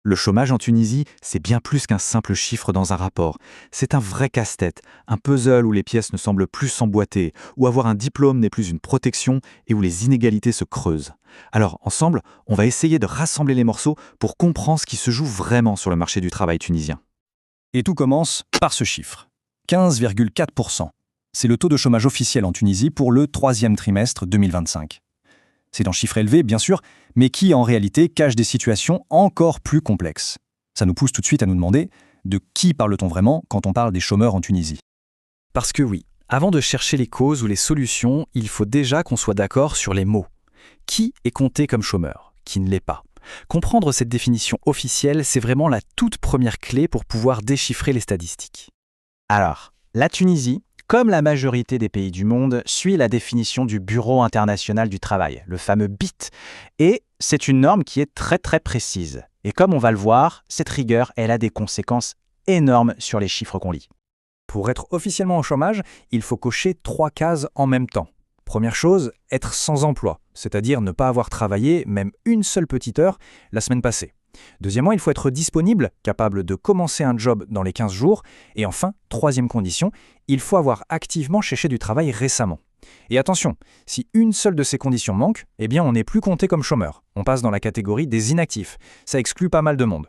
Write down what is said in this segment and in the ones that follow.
Le chômage en Tunisie, c'est bien plus qu'un simple chiffre dans un rapport. C'est un vrai casse-tête, un puzzle où les pièces ne semblent plus s'emboîter, où avoir un diplôme n'est plus une protection et où les inégalités se creusent. Alors, ensemble, on va essayer de rassembler les morceaux pour comprendre ce qui se joue vraiment sur le marché du travail tunisien. Et tout commence par ce chiffre. 15,4%. C'est le taux de chômage officiel en Tunisie pour le troisième trimestre 2025. C'est un chiffre élevé, bien sûr, mais qui, en réalité, cache des situations encore plus complexes. Ça nous pousse tout de suite à nous demander de qui parle-t-on vraiment quand on parle des chômeurs en Tunisie. Parce que oui, avant de chercher les causes ou les solutions, il faut déjà qu'on soit d'accord sur les mots. Qui est compté comme chômeur? Qui ne l'est pas? Comprendre cette définition officielle, c'est vraiment la toute première clé pour pouvoir déchiffrer les statistiques. Alors, la Tunisie, comme la majorité des pays du monde, suit la définition du Bureau international du travail, le fameux BIT. Et c'est une norme qui est très très précise. Et comme on va le voir, cette rigueur, elle a des conséquences énormes sur les chiffres qu'on lit. Pour être officiellement au chômage, il faut cocher 3 cases en même temps. Première chose, être sans emploi, c'est-à-dire ne pas avoir travaillé même une seule petite heure la semaine passée. Deuxièmement, il faut être disponible, capable de commencer un job dans les 15 jours. Et enfin, troisième condition, il faut avoir activement cherché du travail récemment. Et attention, si une seule de ces conditions manque, eh bien on n'est plus compté comme chômeur. On passe dans la catégorie des inactifs. Ça exclut pas mal de monde.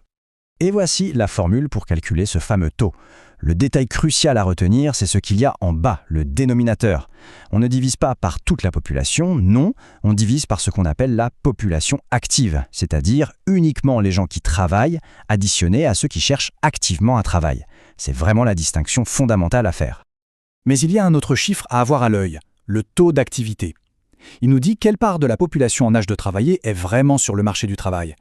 Et voici la formule pour calculer ce fameux taux. Le détail crucial à retenir, c'est ce qu'il y a en bas, le dénominateur. On ne divise pas par toute la population, non, on divise par ce qu'on appelle la population active, c'est-à-dire uniquement les gens qui travaillent, additionnés à ceux qui cherchent activement un travail. C'est vraiment la distinction fondamentale à faire. Mais il y a un autre chiffre à avoir à l'œil, le taux d'activité. Il nous dit quelle part de la population en âge de travailler est vraiment sur le marché du travail.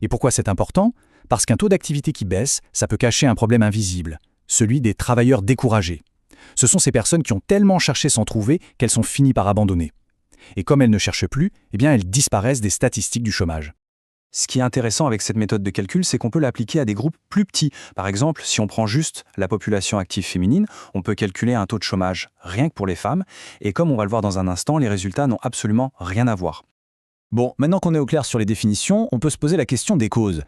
Et pourquoi c'est important? Parce qu'un taux d'activité qui baisse, ça peut cacher un problème invisible, celui des travailleurs découragés. Ce sont ces personnes qui ont tellement cherché sans trouver qu'elles sont finies par abandonner. Et comme elles ne cherchent plus, eh bien elles disparaissent des statistiques du chômage. Ce qui est intéressant avec cette méthode de calcul, c'est qu'on peut l'appliquer à des groupes plus petits. Par exemple, si on prend juste la population active féminine, on peut calculer un taux de chômage rien que pour les femmes. Et comme on va le voir dans un instant, les résultats n'ont absolument rien à voir. Bon, maintenant qu'on est au clair sur les définitions, on peut se poser la question des causes.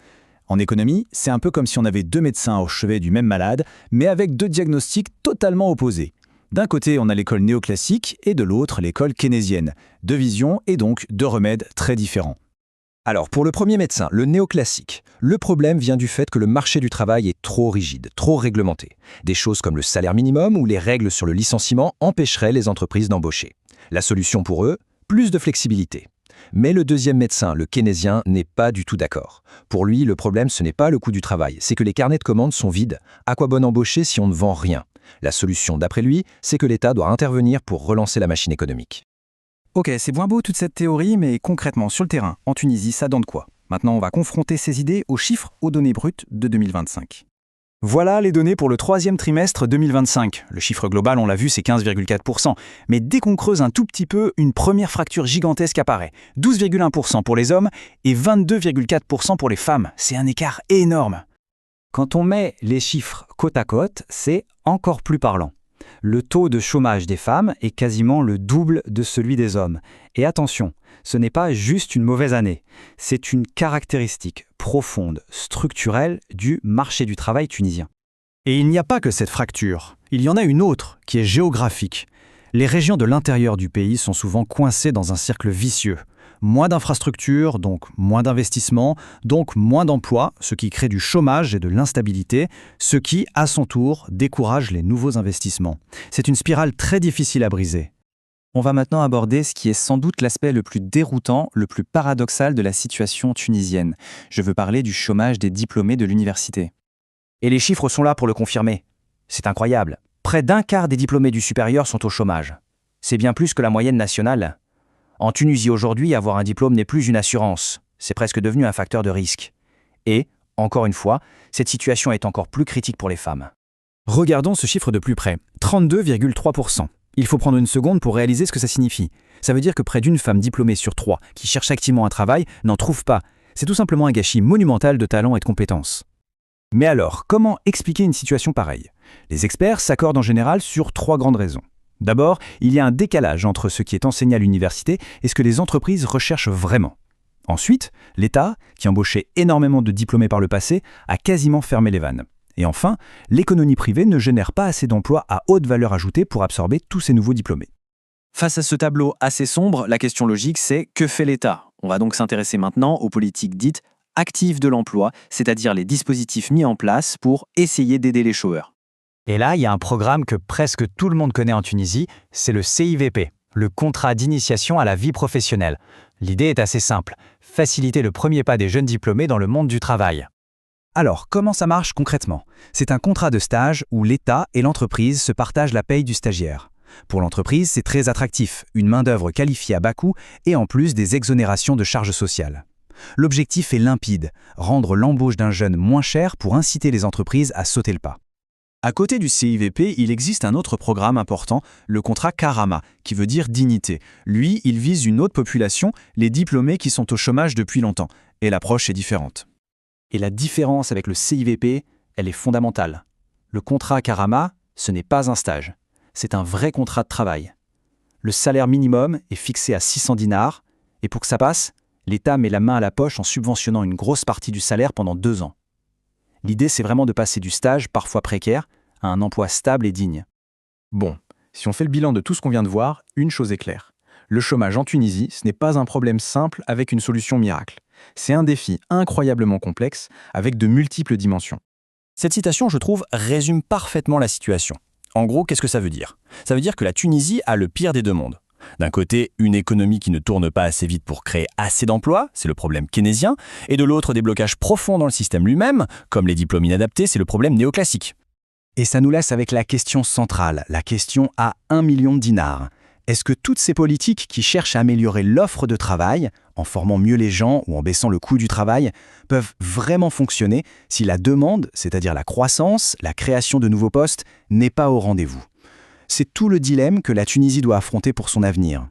En économie, c'est un peu comme si on avait deux médecins au chevet du même malade, mais avec deux diagnostics totalement opposés. D'un côté, on a l'école néoclassique et de l'autre, l'école keynésienne. Deux visions et donc deux remèdes très différents. Alors, pour le premier médecin, le néoclassique, le problème vient du fait que le marché du travail est trop rigide, trop réglementé. Des choses comme le salaire minimum ou les règles sur le licenciement empêcheraient les entreprises d'embaucher. La solution pour eux, plus de flexibilité. Mais le deuxième médecin, le keynésien, n'est pas du tout d'accord. Pour lui, le problème, ce n'est pas le coût du travail, c'est que les carnets de commandes sont vides. À quoi bon embaucher si on ne vend rien? La solution, d'après lui, c'est que l'État doit intervenir pour relancer la machine économique. Ok, c'est bien beau toute cette théorie, mais concrètement, sur le terrain, en Tunisie, ça donne quoi? Maintenant, on va confronter ces idées aux chiffres, aux données brutes de 2025. Voilà les données pour le troisième trimestre 2025. Le chiffre global, on l'a vu, c'est 15,4%. Mais dès qu'on creuse un tout petit peu, une première fracture gigantesque apparaît. 12,1% pour les hommes et 22,4% pour les femmes. C'est un écart énorme. Quand on met les chiffres côte à côte, c'est encore plus parlant. Le taux de chômage des femmes est quasiment le double de celui des hommes. Et attention, ce n'est pas juste une mauvaise année, c'est une caractéristique profonde, structurelle du marché du travail tunisien. Et il n'y a pas que cette fracture, il y en a une autre qui est géographique. Les régions de l'intérieur du pays sont souvent coincées dans un cercle vicieux. Moins d'infrastructures, donc moins d'investissements, donc moins d'emplois, ce qui crée du chômage et de l'instabilité, ce qui, à son tour, décourage les nouveaux investissements. C'est une spirale très difficile à briser. On va maintenant aborder ce qui est sans doute l'aspect le plus déroutant, le plus paradoxal de la situation tunisienne. Je veux parler du chômage des diplômés de l'université. Et les chiffres sont là pour le confirmer. C'est incroyable. Près d'un quart des diplômés du supérieur sont au chômage. C'est bien plus que la moyenne nationale. En Tunisie aujourd'hui, avoir un diplôme n'est plus une assurance. C'est presque devenu un facteur de risque. Et, encore une fois, cette situation est encore plus critique pour les femmes. Regardons ce chiffre de plus près. 32,3%. Il faut prendre une seconde pour réaliser ce que ça signifie. Ça veut dire que près d'une femme diplômée sur 3 qui cherche activement un travail n'en trouve pas. C'est tout simplement un gâchis monumental de talent et de compétences. Mais alors, comment expliquer une situation pareille? Les experts s'accordent en général sur 3 grandes raisons. D'abord, il y a un décalage entre ce qui est enseigné à l'université et ce que les entreprises recherchent vraiment. Ensuite, l'État, qui embauchait énormément de diplômés par le passé, a quasiment fermé les vannes. Et enfin, l'économie privée ne génère pas assez d'emplois à haute valeur ajoutée pour absorber tous ces nouveaux diplômés. Face à ce tableau assez sombre, la question logique c'est que fait l'État? On va donc s'intéresser maintenant aux politiques dites actives de l'emploi, c'est-à-dire les dispositifs mis en place pour essayer d'aider les chômeurs. Et là, il y a un programme que presque tout le monde connaît en Tunisie, c'est le CIVP, le contrat d'initiation à la vie professionnelle. L'idée est assez simple, faciliter le premier pas des jeunes diplômés dans le monde du travail. Alors, comment ça marche concrètement? C'est un contrat de stage où l'État et l'entreprise se partagent la paye du stagiaire. Pour l'entreprise, c'est très attractif, une main-d'œuvre qualifiée à bas coût et en plus des exonérations de charges sociales. L'objectif est limpide, rendre l'embauche d'un jeune moins chère pour inciter les entreprises à sauter le pas. À côté du CIVP, il existe un autre programme important, le contrat Karama, qui veut dire dignité. Lui, il vise une autre population, les diplômés qui sont au chômage depuis longtemps. Et l'approche est différente. Et la différence avec le CIVP, elle est fondamentale. Le contrat Karama, ce n'est pas un stage. C'est un vrai contrat de travail. Le salaire minimum est fixé à 600 dinars, et pour que ça passe, l'État met la main à la poche en subventionnant une grosse partie du salaire pendant 2 ans. L'idée, c'est vraiment de passer du stage, parfois précaire, à un emploi stable et digne. Bon, si on fait le bilan de tout ce qu'on vient de voir, une chose est claire. Le chômage en Tunisie, ce n'est pas un problème simple avec une solution miracle. C'est un défi incroyablement complexe, avec de multiples dimensions. Cette citation, je trouve, résume parfaitement la situation. En gros, qu'est-ce que ça veut dire? Ça veut dire que la Tunisie a le pire des deux mondes. D'un côté, une économie qui ne tourne pas assez vite pour créer assez d'emplois, c'est le problème keynésien, et de l'autre, des blocages profonds dans le système lui-même, comme les diplômes inadaptés, c'est le problème néoclassique. Et ça nous laisse avec la question centrale, la question à 1 million de dinars. Est-ce que toutes ces politiques qui cherchent à améliorer l'offre de travail, en formant mieux les gens ou en baissant le coût du travail, peuvent vraiment fonctionner si la demande, c'est-à-dire la croissance, la création de nouveaux postes, n'est pas au rendez-vous? C'est tout le dilemme que la Tunisie doit affronter pour son avenir.